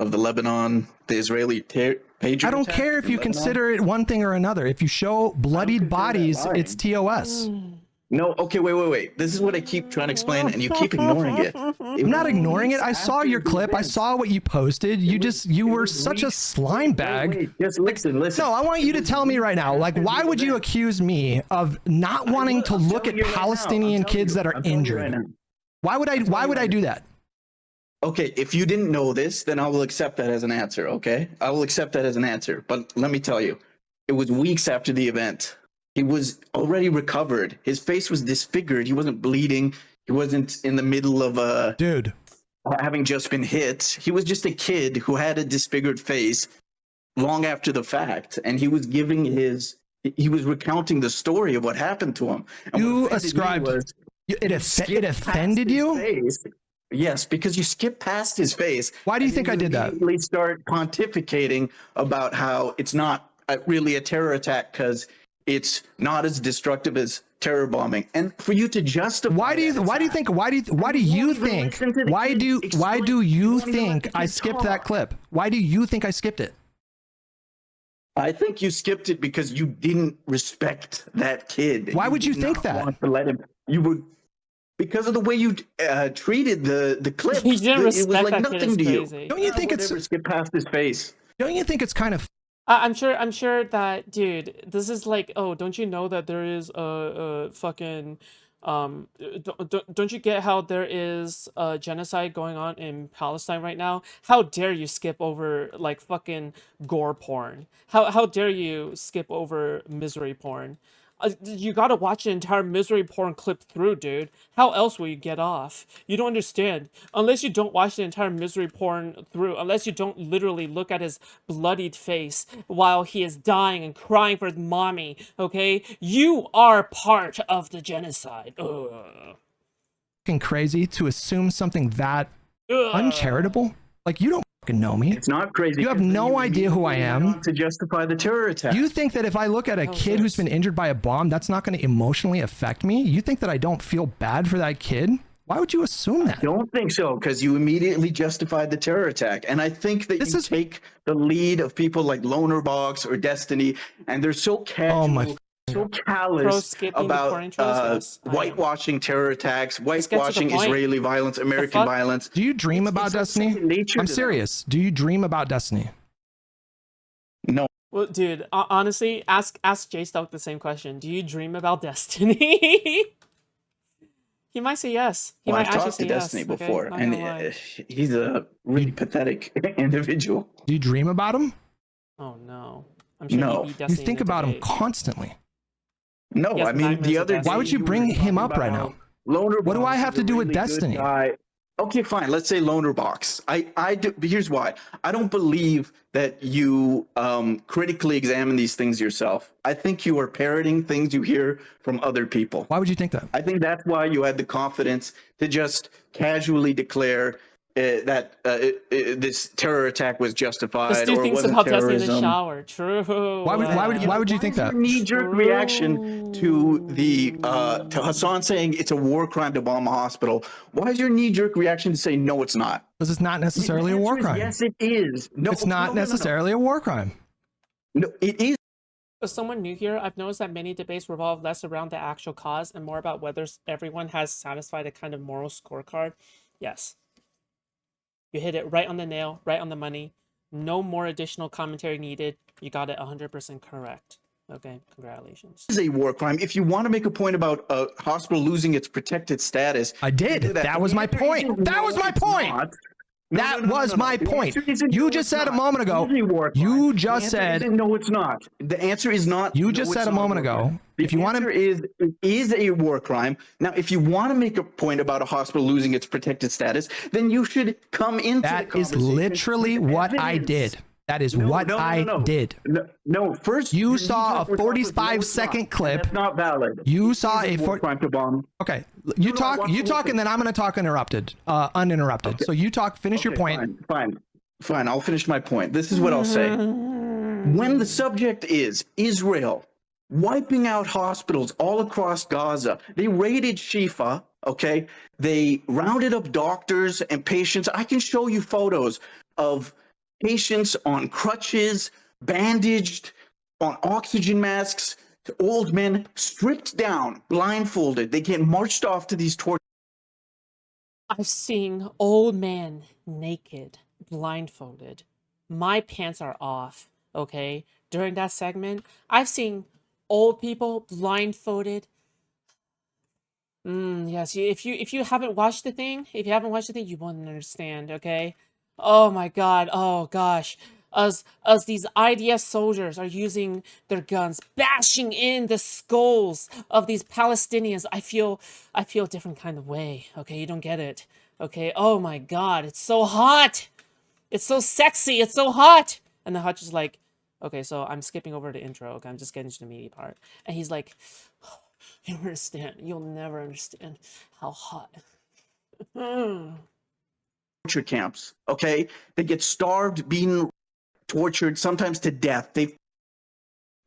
of the Lebanon, the Israeli pager I don't attack care if in you Lebanon? consider it one thing or another. If you show bloodied consider that bodies, lying. it's TOS. No, okay, wait. This is what I keep trying to explain, and you keep ignoring it. I'm not ignoring it. I saw your clip. I saw what you posted. You were such a slime bag. Wait, just listen. No, I want you to tell me right now, like, why would you accuse me of not wanting to look at Palestinian kids that are injured? Why would I do that? Okay, if you didn't know this, then I will accept that as an answer, okay? I will accept that as an answer. But let me tell you, it was weeks after the event. He was already recovered. His face was disfigured. He wasn't bleeding. He wasn't in the middle of Dude, having just been hit. He was just a kid who had a disfigured face long after the fact, and he was recounting the story of what happened to him. And you what offended me was it offended you? face. Yes, because you skip past his face. Why do you think I did that? Immediately start pontificating about how it's not really a terror attack because it's not as destructive as terror bombing. And for you to justify, why do you think I skipped that clip? Why do you think I skipped it? I think you skipped it because you didn't respect that kid. Why would you think that? Want to let him. You would. Because of the way you treated the clip, You didn't respect it was like that nothing kid. to It's crazy. you. Don't you think it's skip past his face? Don't you think it's kind of I'm sure that, dude, this is like, oh, don't you know that there is a fucking don't you get how there is a genocide going on in Palestine right now? How dare you skip over like fucking gore porn? How dare you skip over misery porn? You gotta watch the entire misery porn clip through, dude. How else will you get off? You don't understand. Unless you don't watch the entire misery porn through, unless you don't literally look at his bloodied face while he is dying and crying for his mommy, okay? You are part of the genocide. Ugh. crazy to assume something that Ugh. uncharitable? Like, you don't fucking know me. It's not crazy. You have no idea who I am. To justify the terror attack. You think that if I look at a kid who's been injured by a bomb, that's not going to emotionally affect me? You think that I don't feel bad for that kid? Why would you assume that? I don't think so, because you immediately justified the terror attack. And I think that you take the lead of people like Loner Box or Destiny, and they're so casual, so callous about whitewashing terror attacks, whitewashing Israeli violence, American violence. Do you dream about Destiny? I'm serious. Do you dream about Destiny? No. Well, dude, honestly, ask J-Stock the same question. Do you dream about Destiny? He might say yes. He might I've actually talked to say Destiny yes, before, okay? and he's a really pathetic individual. Do you dream about him? Oh no. I'm sure you think about him constantly. No, I mean the other. Why would you bring him up right now? What do I have to do with Destiny? Okay, fine. Let's say Loner Box. I do. Here's why. I don't believe that you critically examine these things yourself. I think you are parroting things you hear from other people. Why would you think that? I think that's why you had the confidence to just casually declare that this terror attack was justified. This dude or thinks wasn't about terrorism. Destiny in the shower. True. Why would you think that? Knee-jerk reaction to the to Hassan saying it's a war crime to bomb a hospital. Why is your knee-jerk reaction to say no, it's not? Because it's not necessarily a war crime. Yes, it is. No, it's not necessarily a war crime. No, it is. As someone new here, I've noticed that many debates revolve less around the actual cause and more about whether everyone has satisfied a kind of moral scorecard. Yes. You hit it right on the nail, right on the money. No more additional commentary needed. You got it 100% correct. Okay, congratulations. This is a war crime. If you want to make a point about a hospital losing its protected status, I did. That was my point. That was my point. That was my point. You just said a moment ago. You just said no, it's not. The answer is not. You just said a moment ago. If you want to, it is a war crime. Now, if you want to make a point about a hospital losing its protected status, then you should come into that is literally what I did. That is what I did. No, first you saw a 45-second clip. That's not valid. You saw a crime to bomb. Okay, you talk, and then I'm going to talk uninterrupted. Okay. So you talk. Finish your point. Fine. I'll finish my point. This is what I'll say. When the subject is Israel wiping out hospitals all across Gaza, they raided Shifa. Okay, they rounded up doctors and patients. I can show you photos of patients on crutches, bandaged, on oxygen masks, to old men stripped down, blindfolded. They get marched off to these torture. I've seen old men naked, blindfolded. My pants are off, okay? During that segment, I've seen old people blindfolded. Yes, if you haven't watched the thing, you won't understand, okay? Oh my god, oh gosh. As these IDF soldiers are using their guns, bashing in the skulls of these Palestinians, I feel a different kind of way, okay? You don't get it, okay? Oh my god, it's so hot! It's so sexy, it's so hot! And the Hutch is like, okay, so I'm skipping over the intro, okay? I'm just getting to the meaty part. And he's like, you don't understand. You'll never understand how hot. Torture camps, okay? They get starved, beaten, tortured, sometimes to death. They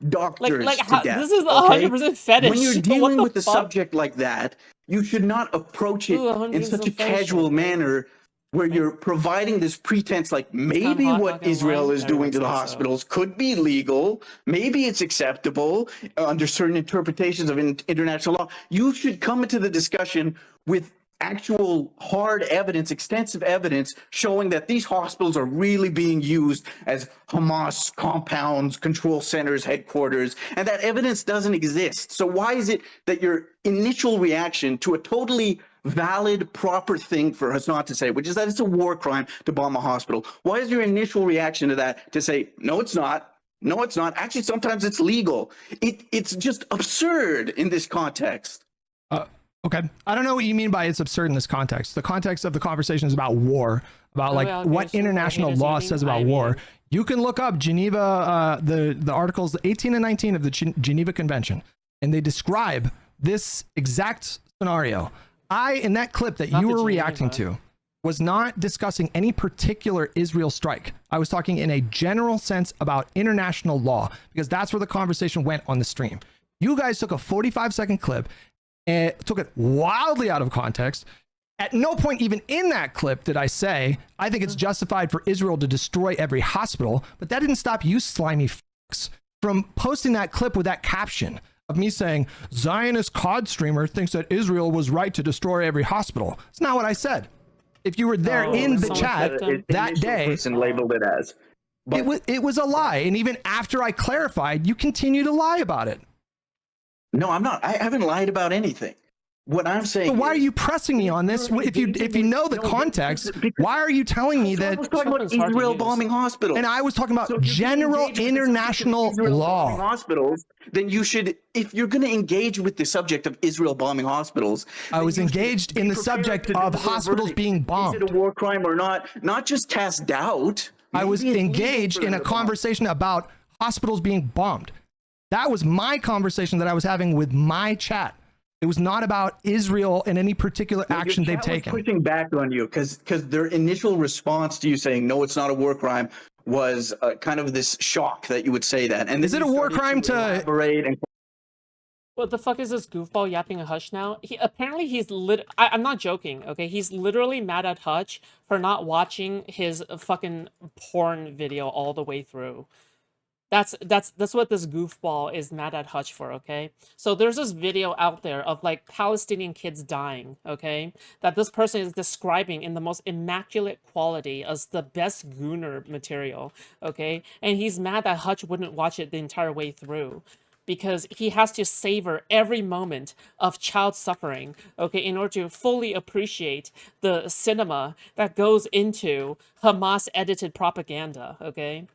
doctors like to how, death. this is Okay? 100% fetish. When you're What dealing the with a fuck? subject like that, you should not approach it Ooh, in such a casual manner where you're providing this pretense like maybe hot, not what gonna Israel lie. is Very doing much to the so. hospitals could be legal. Maybe it's acceptable under certain interpretations of international law. You should come into the discussion with actual hard evidence, extensive evidence showing that these hospitals are really being used as Hamas compounds, control centers, headquarters, and that evidence doesn't exist. So why is it that your initial reaction to a totally valid, proper thing for Hassan to say, which is that it's a war crime to bomb a hospital, why is your initial reaction to that to say, no, it's not? No, it's not. Actually, sometimes it's legal. It's just absurd in this context. Okay. I don't know what you mean by it's absurd in this context. The context of the conversation is about war, about like what international law says about war. You can look up Geneva, the articles 18 and 19 of the Geneva Convention, and they describe this exact scenario. In that clip that you were reacting to, was not discussing any particular Israel strike. I was talking in a general sense about international law, because that's where the conversation went on the stream. You guys took a 45-second clip and took it wildly out of context. At no point even in that clip did I say, I think it's justified for Israel to destroy every hospital, but that didn't stop you slimy fucks from posting that clip with that caption of me saying, Zionist COD streamer thinks that Israel was right to destroy every hospital. It's not what I said. If you were there in the chat that day, person labeled it as. It was a lie. And even after I clarified, you continue to lie about it. No, I'm not. I haven't lied about anything. What I'm saying. So why are you pressing me on this? If you know the context, why are you telling me that? I was talking about Israel bombing hospitals, and I was talking about general international law. Hospitals. Then you should, if you're going to engage with the subject of Israel bombing hospitals, I was engaged in the subject of hospitals being bombed. Is it a war crime or not? Not just cast doubt. I was engaged in a conversation about hospitals being bombed. That was my conversation that I was having with my chat. It was not about Israel and any particular action they've taken. Pushing back on you because their initial response to you saying no, it's not a war crime was kind of this shock that you would say that. And is it a war crime to elaborate and what the fuck is this goofball yapping at Hutch now? Apparently he's I'm not joking, okay? He's literally mad at Hutch for not watching his fucking porn video all the way through. That's what this goofball is mad at Hutch for, okay? So there's this video out there of like Palestinian kids dying, okay? That this person is describing in the most immaculate quality as the best gooner material, okay? And he's mad that Hutch wouldn't watch it the entire way through because he has to savor every moment of child suffering, okay, in order to fully appreciate the cinema that goes into Hamas-edited propaganda, okay?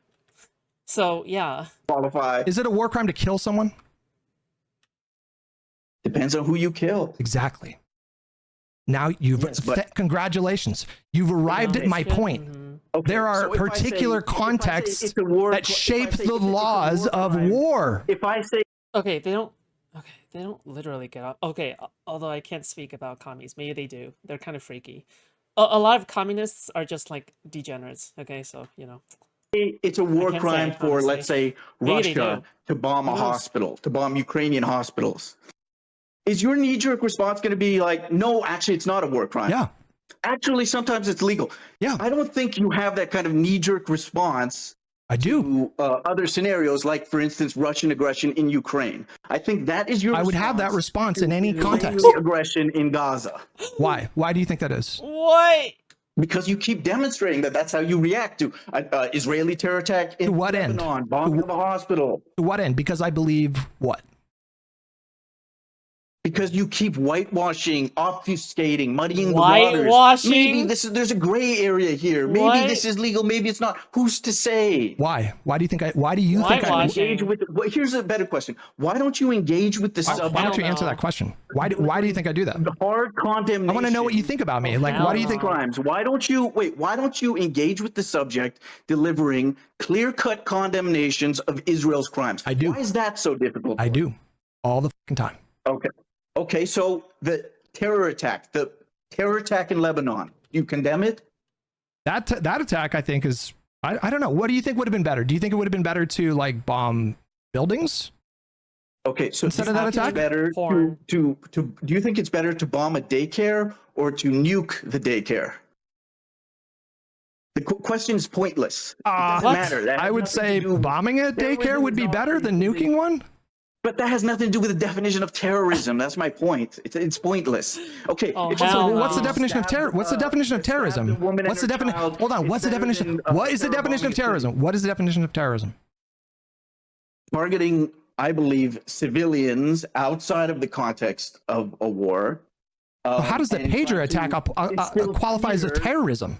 So, yeah. Qualify. Is it a war crime to kill someone? Depends on who you kill. Exactly. Now congratulations. You've arrived at my point. Okay, there are particular contexts that shape the laws of war. If I say they don't literally get out. Okay, although I can't speak about commies. Maybe they do. They're kind of freaky. A lot of communists are just like degenerates, okay? So, you know. It's a war crime for, let's say, Russia to bomb a hospital, to bomb Ukrainian hospitals. Is your knee-jerk response going to be like, no, actually, it's not a war crime? Yeah. Actually, sometimes it's legal. Yeah. I don't think you have that kind of knee-jerk response. I do. To other scenarios, like, for instance, Russian aggression in Ukraine. I think that is your I would have that response in any context. Aggression in Gaza. Why? Why do you think that is? What? Because you keep demonstrating that that's how you react to Israeli terror attack in what Lebanon, end? bombing of a hospital. To what end? Because I believe what? Because you keep whitewashing, obfuscating, muddying the waters. Maybe there's a gray area here. Maybe this is legal. Maybe it's not. Who's to say? Why? Why do you think I engage with? Here's a better question. Why don't you engage with the subject? Why don't you answer that question? Why do you think I do that? The hard condemnation. I want to know what you think about me. Like, why do you think crimes? Why don't you Why don't you engage with the subject, delivering clear-cut condemnations of Israel's crimes? I do. Why is that so difficult? I do, all the fucking time. Okay, so the terror attack in Lebanon, you condemn it? That attack, I think, is I don't know. What do you think would have been better? Do you think it would have been better to like bomb buildings? Okay, so instead of that attack, do you think it's better to bomb a daycare or to nuke the daycare? The question is pointless. It doesn't matter. I would say bombing a daycare would be better than nuking one. But that has nothing to do with the definition of terrorism. That's my point. It's pointless. Okay. What's the definition of terror? What's the definition of terrorism? What's the definition? Hold on. What's the definition? What is the definition of terrorism? What is the definition of terrorism? Targeting, I believe, civilians outside of the context of a war. How does the pager attack qualify as a terrorism?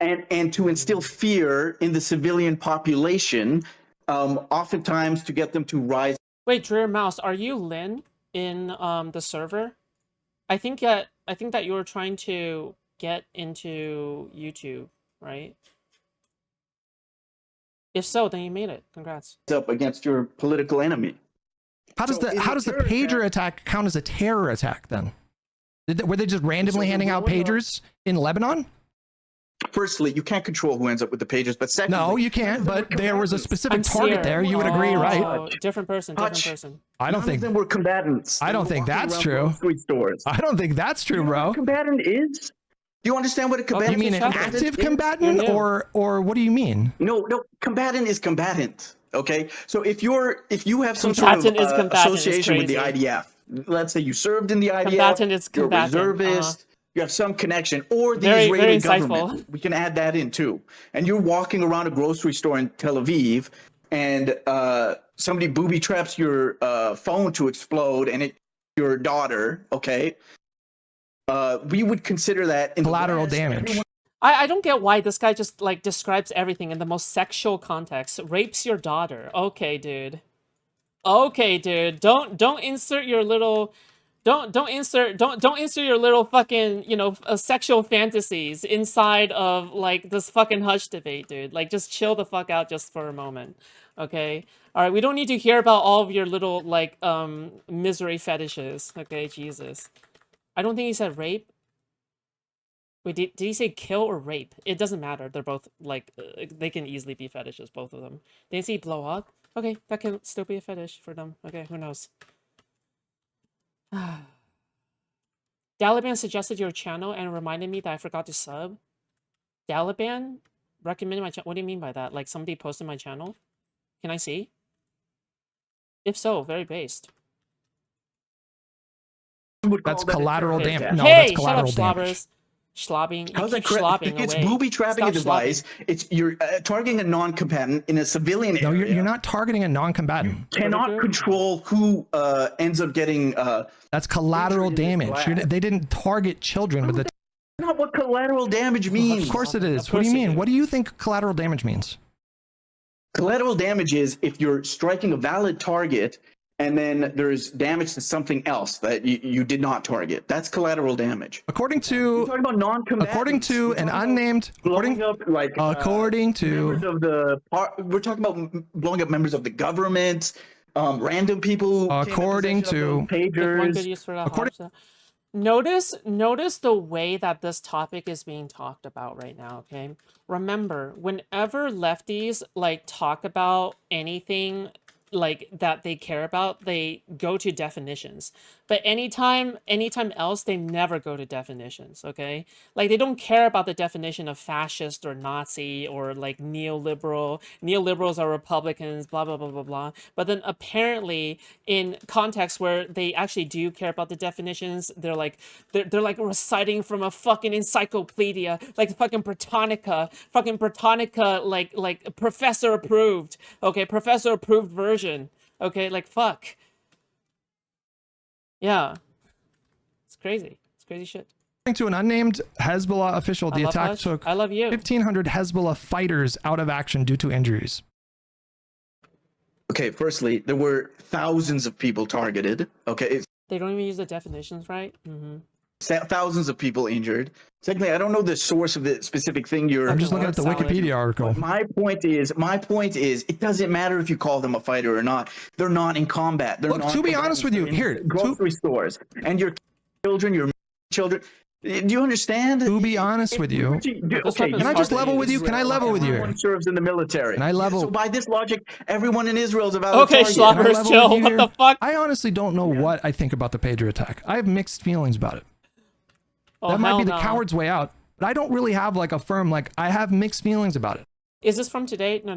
And to instill fear in the civilian population, oftentimes to get them to rise. Wait, Dreer Mouse, are you Lynn in the server? I think that you were trying to get into YouTube, right? If so, then you made it. Congrats. Up against your political enemy. How does the pager attack count as a terror attack then? Were they just randomly handing out pagers in Lebanon? Firstly, you can't control who ends up with the pages, but secondly, no, you can't. But there was a specific target there. You would agree, right? Different person. I don't think they were combatants. I don't think that's true. I don't think that's true, bro. Combatant is? Do you understand what a combatant is? You mean an active combatant, or what do you mean? No, combatant is combatant. Okay, so if you have some sort of association with the IDF, let's say you served in the IDF, combatant is combatant. You're a reservist. You have some connection, or the Israeli government. We can add that in too. And you're walking around a grocery store in Tel Aviv, and somebody booby traps your phone to explode, and your daughter. Okay, we would consider that collateral damage. I don't get why this guy just like describes everything in the most sexual context. Rapes your daughter. Okay, dude. Okay, dude. Don't insert your little. Don't insert your little fucking, sexual fantasies inside of like this fucking Hutch debate, dude. Like just chill the fuck out just for a moment. Okay? All right, we don't need to hear about all of your little like misery fetishes. Okay, Jesus. I don't think he said rape. Wait, did he say kill or rape? It doesn't matter. They're both like they can easily be fetishes, both of them. Did he say blow up? Okay, that can still be a fetish for them. Okay, who knows? Daliban suggested your channel and reminded me that I forgot to sub. Daliban recommended my channel. What do you mean by that? Like somebody posted my channel? Can I see? If so, very based. That's collateral damage. No, hey, that's collateral shut up, damage. Slobbing. How's that correct? It's booby trapping a device. You're targeting a non-combatant in a civilian area. No, you're not targeting a non-combatant. You cannot control who ends up getting. That's collateral damage. They didn't target children with the. That's not what collateral damage means. Of course it is. What do you mean? What do you think collateral damage means? Collateral damage is if you're striking a valid target and then there's damage to something else that you did not target. That's collateral damage. According to we're talking about non-combatants. According to an unnamed we're talking about blowing up members of the government, random people. Notice the way that this topic is being talked about right now, okay? Remember, whenever lefties like talk about anything like that they care about, they go to definitions. But anytime else, they never go to definitions. Okay, like they don't care about the definition of fascist or Nazi or like neoliberal. Neoliberals are Republicans, blah blah blah blah blah. But then apparently in contexts where they actually do care about the definitions, they're like reciting from a fucking encyclopedia, like fucking Britannica, like professor approved. Okay, professor approved version. Okay, like fuck. Yeah. It's crazy. It's crazy shit. According to an unnamed Hezbollah official, the attack Hutch. took I love you. 1,500 Hezbollah fighters out of action due to injuries. Okay, firstly, there were thousands of people targeted. Okay. They don't even use the definitions, right? Thousands of people injured. Secondly, I don't know the source of the specific thing you're. I'm just looking at the Wikipedia article. My point is, it doesn't matter if you call them a fighter or not. They're not in combat. They're not. To be honest with you, here, grocery stores and your children. Do you understand? To be honest with you, okay, can I just level with you? Can I level with you? Everyone serves in the military. Can I level? So by this logic, everyone in Israel is a valid Okay, Schloppers, chill. What the fuck? I honestly don't know what I think about the pager attack. I have mixed feelings about it. Oh, that might be the coward's way out, but I don't really have like a firm, like I have mixed feelings about it. Is this from today? No.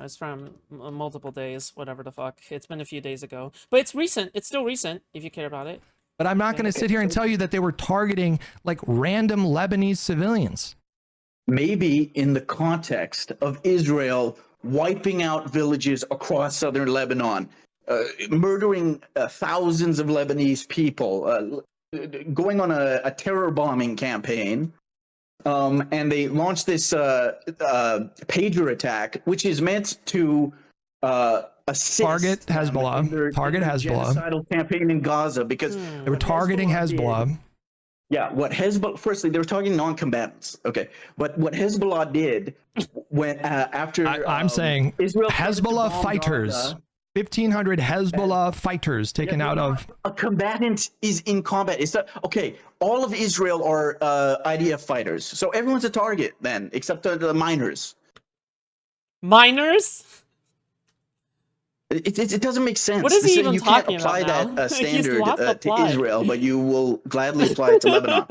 It's from multiple days, whatever the fuck. It's been a few days ago. But it's recent. It's still recent, if you care about it. But I'm not going to sit here and tell you that they were targeting like random Lebanese civilians. Maybe in the context of Israel wiping out villages across southern Lebanon, murdering thousands of Lebanese people, going on a terror bombing campaign, and they launched this pager attack, which is meant to assist target Hezbollah. Genocidal campaign in Gaza, because they were targeting Hezbollah. Yeah, what Hezbollah, firstly, they were targeting non-combatants. Okay, but what Hezbollah did when after I'm saying Israel Hezbollah fighters. Gaza, 1,500 Hezbollah fighters taken out of. A combatant is in combat. It's not, okay. All of Israel are IDF fighters, so everyone's a target then, except the minors. Minors? It doesn't make sense. What is he even talking about? You can't apply that standard to plot. Israel, but you will gladly apply it to Lebanon.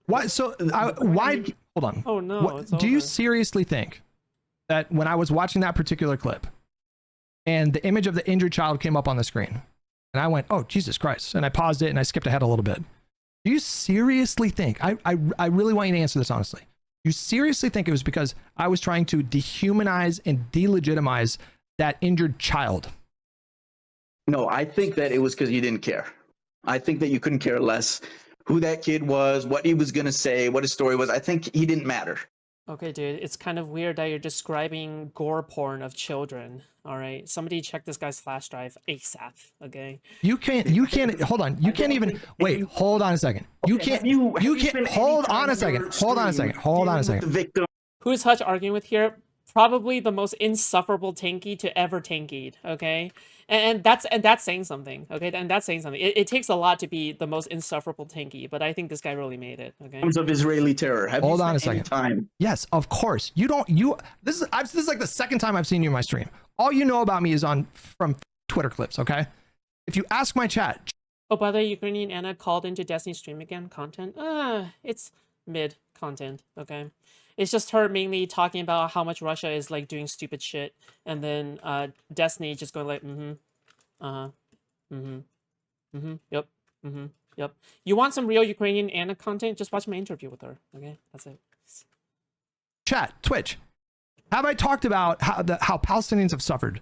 Why? So why? Hold on. Oh no! Do you seriously think that when I was watching that particular clip, and the image of the injured child came up on the screen, and I went, "Oh Jesus Christ!" and I paused it and I skipped ahead a little bit. Do you seriously think? I really want you to answer this honestly. You seriously think it was because I was trying to dehumanize and delegitimize that injured child? No, I think that it was because you didn't care. I think that you couldn't care less who that kid was, what he was going to say, what his story was. I think he didn't matter. Okay, dude, it's kind of weird that you're describing gore porn of children. All right, somebody check this guy's flash drive ASAP. Okay. You can't. Hold on. You can't even wait. Hold on a second. You can't. You can't. Hold on a second. Hold on a second. Hold on a second. Who is Hutch arguing with here? Probably the most insufferable tanky to ever tankied. Okay. And that's saying something, okay? And that's saying something. It takes a lot to be the most insufferable tanky, but I think this guy really made it, okay? In terms of Israeli terror. Hold on a second. Yes, of course. This is like the second time I've seen you in my stream. All you know about me is from Twitter clips, okay? If you ask my chat. Oh, by the way, Ukrainian Anna called into Destiny stream again. Content? It's mid content, okay? It's just her mainly talking about how much Russia is like doing stupid shit, and then Destiny just going like, yep, yep. You want some real Ukrainian Anna content? Just watch my interview with her. Okay, that's it. Chat, Twitch. Have I talked about how Palestinians have suffered?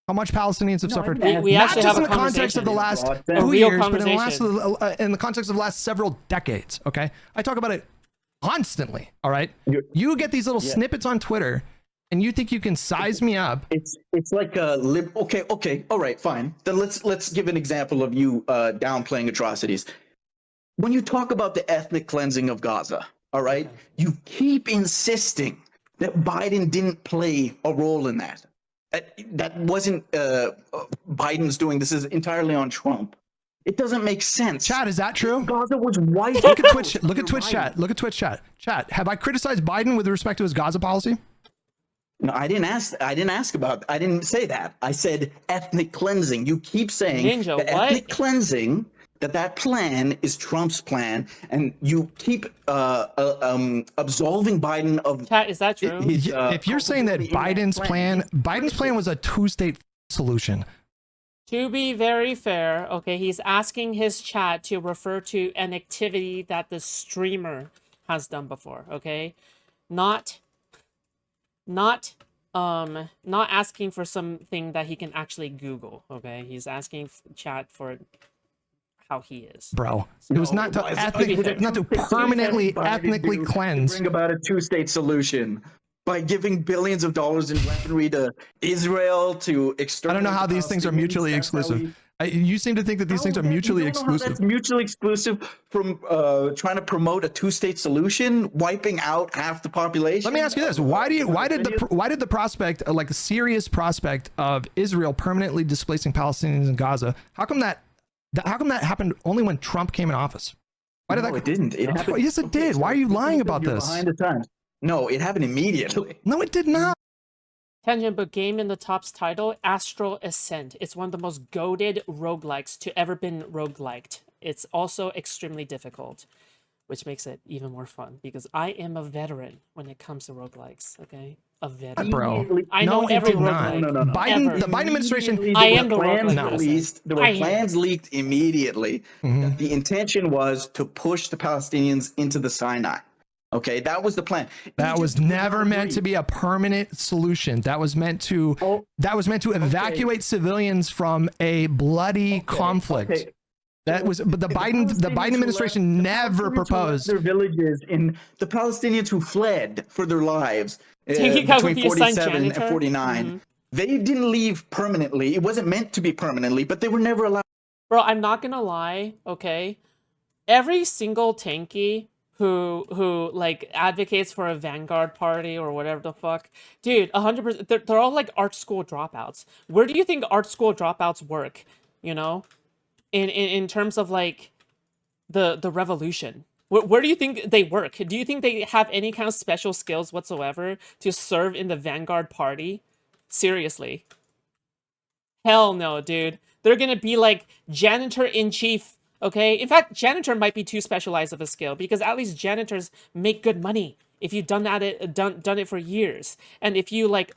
How much Palestinians have suffered? We not actually just have in the context of the last 2 years, but in the context of the last several decades. Okay, I talk about it constantly. All right, you get these little snippets on Twitter, and you think you can size me up. It's like a okay, all right, fine. Then let's give an example of you downplaying atrocities. When you talk about the ethnic cleansing of Gaza, all right, you keep insisting that Biden didn't play a role in that. That wasn't Biden's doing. This is entirely on Trump. It doesn't make sense. Chat, is that true? Gaza was white. Look at Twitch. Look at Twitch chat. Look at Twitch chat. Chat. Have I criticized Biden with respect to his Gaza policy? No, I didn't ask. I didn't say that. I said ethnic cleansing. You keep saying Ninja, that what? ethnic cleansing, that plan is Trump's plan, and you keep absolving Biden of. Chat, is that true? If you're saying that Biden's plan was a two-state solution. To be very fair, okay, he's asking his chat to refer to an activity that the streamer has done before, okay? Not asking for something that he can actually Google, okay? He's asking chat for how he is. Bro, it was not to permanently ethnically cleanse. Bring about a two-state solution by giving billions of dollars in weaponry to Israel to external. I don't know how these things are mutually exclusive. You seem to think that these things are mutually exclusive. That's mutually exclusive from trying to promote a two-state solution, wiping out half the population. Let me ask you this: why did the prospect, like the serious prospect of Israel permanently displacing Palestinians in Gaza, how come that happened only when Trump came in office? Why did that? It didn't. It happened. Yes, it did. Why are you lying about this? Behind the times. No, it happened immediately. No, it did not. Tangent, but game in the top's title, Astral Ascent. It's one of the most goated roguelikes to ever been rogueliked. It's also extremely difficult, which makes it even more fun because I am a veteran when it comes to roguelikes, okay? A veteran. Bro, I know every roguelike. No. The Biden administration. I am the roguelike. There were plans leaked immediately. That the intention was to push the Palestinians into the Sinai. Okay, that was the plan. That was never meant to be a permanent solution. That was meant to evacuate civilians from a bloody conflict. Okay. That was, but the Biden administration never proposed their villages in the Palestinians who fled for their lives between 47 and 49. They didn't leave permanently. It wasn't meant to be permanently, but they were never allowed. Bro, I'm not gonna lie, okay? Every single tanky who like advocates for a vanguard party or whatever the fuck, dude, 100%, they're all like art school dropouts. Where do you think art school dropouts work? You know, in terms of like the revolution, where do you think they work? Do you think they have any kind of special skills whatsoever to serve in the vanguard party? Seriously, hell no, dude. They're gonna be like janitor in chief. Okay, in fact, janitor might be too specialized of a skill because at least janitors make good money if you've done it for years. And if you like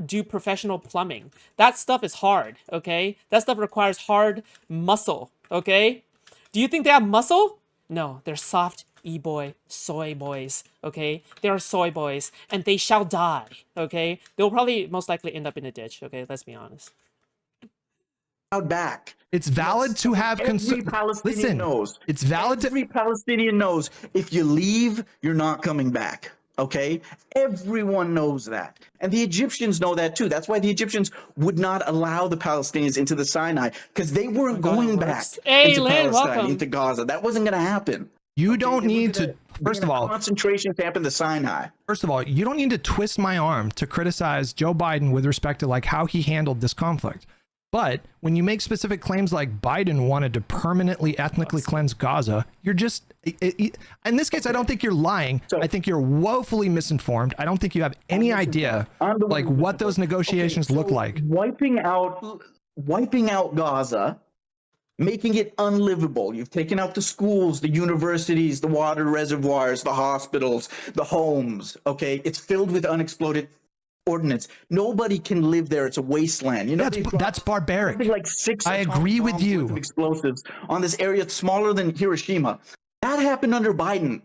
do professional plumbing, that stuff is hard. Okay, that stuff requires hard muscle. Okay, do you think they have muscle? No, they're soft e-boy soy boys. Okay, they are soy boys, and they shall die. Okay, they'll probably most likely end up in a ditch. Okay, let's be honest. Back. It's valid to have every Palestinian knows. It's valid. Every Palestinian knows if you leave, you're not coming back. Okay, everyone knows that, and the Egyptians know that too. That's why the Egyptians would not allow the Palestinians into the Sinai because they weren't going back into Palestine, into Gaza. That wasn't going to happen. You don't need to. First of all, concentration camp in the Sinai. First of all, you don't need to twist my arm to criticize Joe Biden with respect to like how he handled this conflict. But when you make specific claims like Biden wanted to permanently ethnically cleanse Gaza, you're just, in this case, I don't think you're lying. I think you're woefully misinformed. I don't think you have any idea like what those negotiations look like. Wiping out Gaza, making it unlivable. You've taken out the schools, the universities, the water reservoirs, the hospitals, the homes. Okay, it's filled with unexploded ordnance. Nobody can live there. It's a wasteland. You know, that's barbaric. Like 6 I agree with you. Explosives on this area smaller than Hiroshima. That happened under Biden.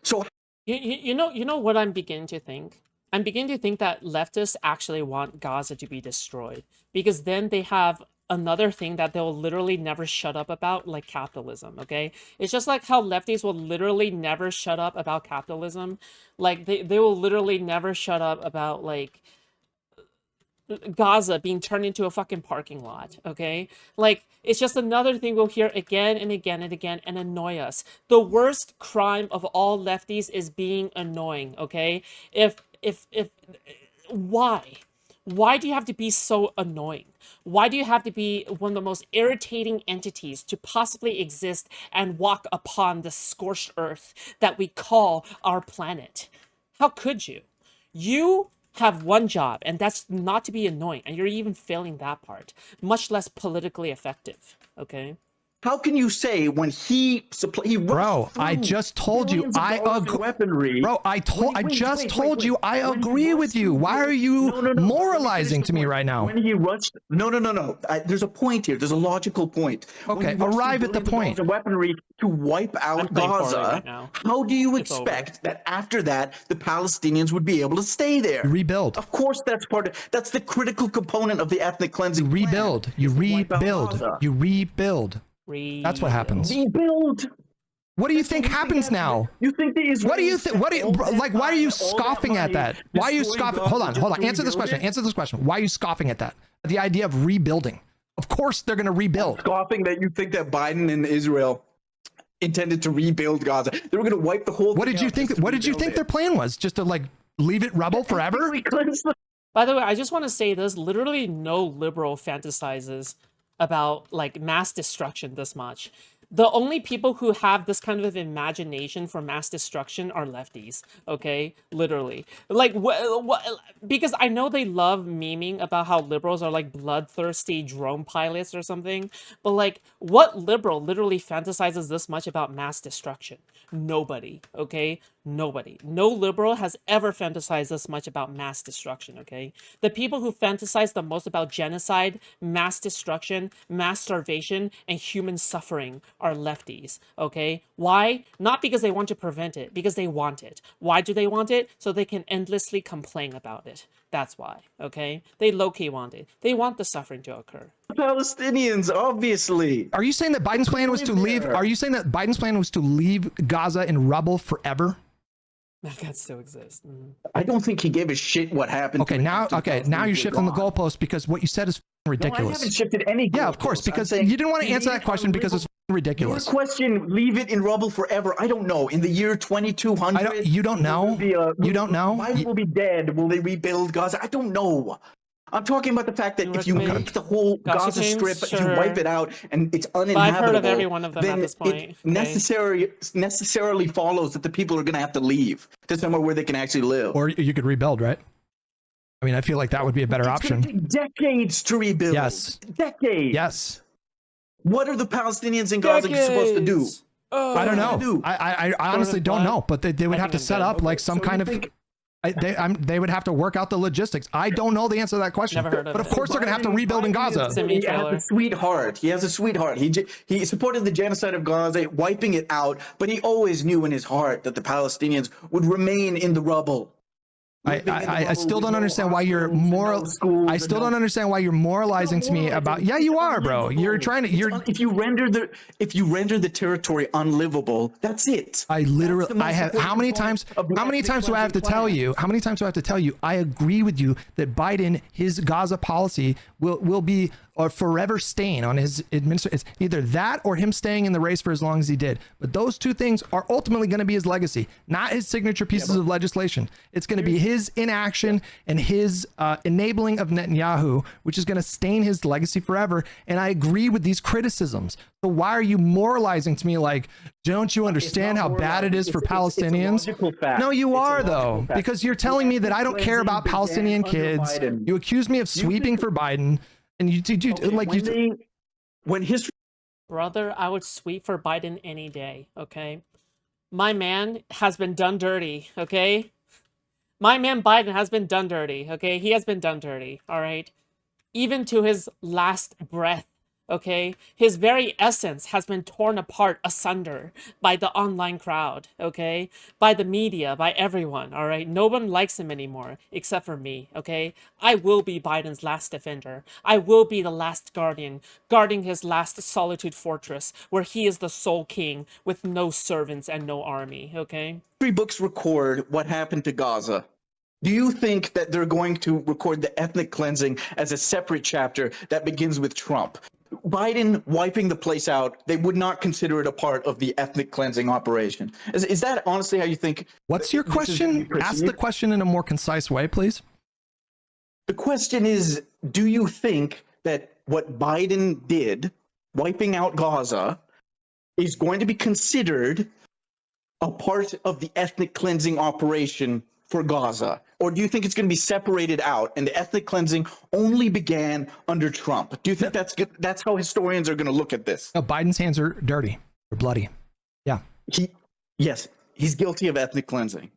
So you know what I'm beginning to think? I'm beginning to think that leftists actually want Gaza to be destroyed because then they have another thing that they'll literally never shut up about, like capitalism, okay? It's just like how lefties will literally never shut up about capitalism. Like, they will literally never shut up about, like, Gaza being turned into a fucking parking lot, okay? Like, it's just another thing we'll hear again and again and again and annoy us. The worst crime of all lefties is being annoying, okay? Why? Why do you have to be so annoying? Why do you have to be one of the most irritating entities to possibly exist and walk upon the scorched earth that we call our planet? How could you? You have one job, and that's not to be annoying, and you're even failing that part, much less politically effective, okay? How can you say when he Bro, I just told you I agree. Bro, I just told you I agree with you. Why are you moralizing to me right now? When he rushed, no. There's a point here. There's a logical point. Okay, arrive at the point. Weaponry to wipe out Gaza. Right now. How do you expect that after that the Palestinians would be able to stay there? Rebuild. Of course, that's the critical component of the ethnic cleansing. Rebuild. You rebuild. You rebuild. That's what happens. Rebuild. What do you think happens now? You think the Israelis? What do you think? Why are you scoffing at that? Why are you scoffing? Hold on. Answer this question. Why are you scoffing at that? The idea of rebuilding. Of course they're going to rebuild. I'm scoffing that you think that Biden and Israel intended to rebuild Gaza. They were going to wipe the whole. What did you think? What did you think their plan was? Just to like leave it rebel forever? By the way, I just want to say this: literally, no liberal fantasizes about like mass destruction this much. The only people who have this kind of imagination for mass destruction are lefties, okay? Literally. Like, because I know they love memeing about how liberals are like bloodthirsty drone pilots or something, but like, what liberal literally fantasizes this much about mass destruction? Nobody, okay? Nobody. No liberal has ever fantasized this much about mass destruction, okay? The people who fantasize the most about genocide, mass destruction, mass starvation, and human suffering are lefties, okay? Why? Not because they want to prevent it, because they want it. Why do they want it? So they can endlessly complain about it. That's why, okay? They low-key want it. They want the suffering to occur. Palestinians, obviously. Are you saying that Biden's plan was to leave? Are you saying that Biden's plan was to leave Gaza in rubble forever? That still exists. I don't think he gave a shit what happened. Now you're shifting the goalpost because what you said is ridiculous. No, I haven't shifted any goalposts. Yeah, of course, because you didn't want to answer that question because it's ridiculous. Your question, leave it in rubble forever. I don't know. In the year 2200, you don't know. You don't know. Biden will be dead. Will they rebuild Gaza? I don't know. I'm talking about the fact that if you make the whole Gaza Strip, you wipe it out, and it's uninhabitable. I've heard of every one of them at this point. It necessarily follows that the people are going to have to leave to somewhere where they can actually live. Or you could rebuild, right? I mean, I feel like that would be a better option. It's going to take decades to rebuild. Yes. Decades. Yes. What are the Palestinians in Gaza supposed to do? I don't know. I honestly don't know, but they would have to set up like some kind of... They would have to work out the logistics. I don't know the answer to that question. Never heard of but of course they're going to have to rebuild in Gaza. He has a sweetheart. He has a sweetheart. He supported the genocide of Gaza, wiping it out, but he always knew in his heart that the Palestinians would remain in the rubble. I still don't understand why you're I still don't understand why you're moralizing to me about. Yeah, you are, bro. You're trying to. If you render the territory unlivable, that's it. I have. How many times do I have to tell you? How many times do I have to tell you? I agree with you that Biden, his Gaza policy will be a forever stain on his administration. It's either that or him staying in the race for as long as he did. But those two things are ultimately going to be his legacy, not his signature pieces of legislation. It's going to be his inaction and his enabling of Netanyahu, which is going to stain his legacy forever. And I agree with these criticisms. So why are you moralizing to me like, don't you understand how bad it is for Palestinians? No, you are though, because you're telling me that I don't care about Palestinian kids. You accuse me of sweeping for Biden. And when history, brother, I would sweep for Biden any day. Okay, my man has been done dirty. Okay, my man Biden has been done dirty. Okay, he has been done dirty. All right, even to his last breath. Okay, his very essence has been torn apart asunder by the online crowd, okay, by the media, by everyone, all right? No one likes him anymore except for me, okay? I will be Biden's last defender. I will be the last guardian, guarding his last solitude fortress where he is the sole king with no servants and no army, okay? History books record what happened to Gaza. Do you think that they're going to record the ethnic cleansing as a separate chapter that begins with Trump? Biden wiping the place out, they would not consider it a part of the ethnic cleansing operation. Is that honestly how you think? What's your question? Ask the question in a more concise way, please. The question is, do you think that what Biden did, wiping out Gaza, is going to be considered a part of the ethnic cleansing operation for Gaza? Or do you think it's going to be separated out and the ethnic cleansing only began under Trump? Do you think that's how historians are going to look at this? No, Biden's hands are dirty. They're bloody. Yeah. Yes, he's guilty of ethnic cleansing.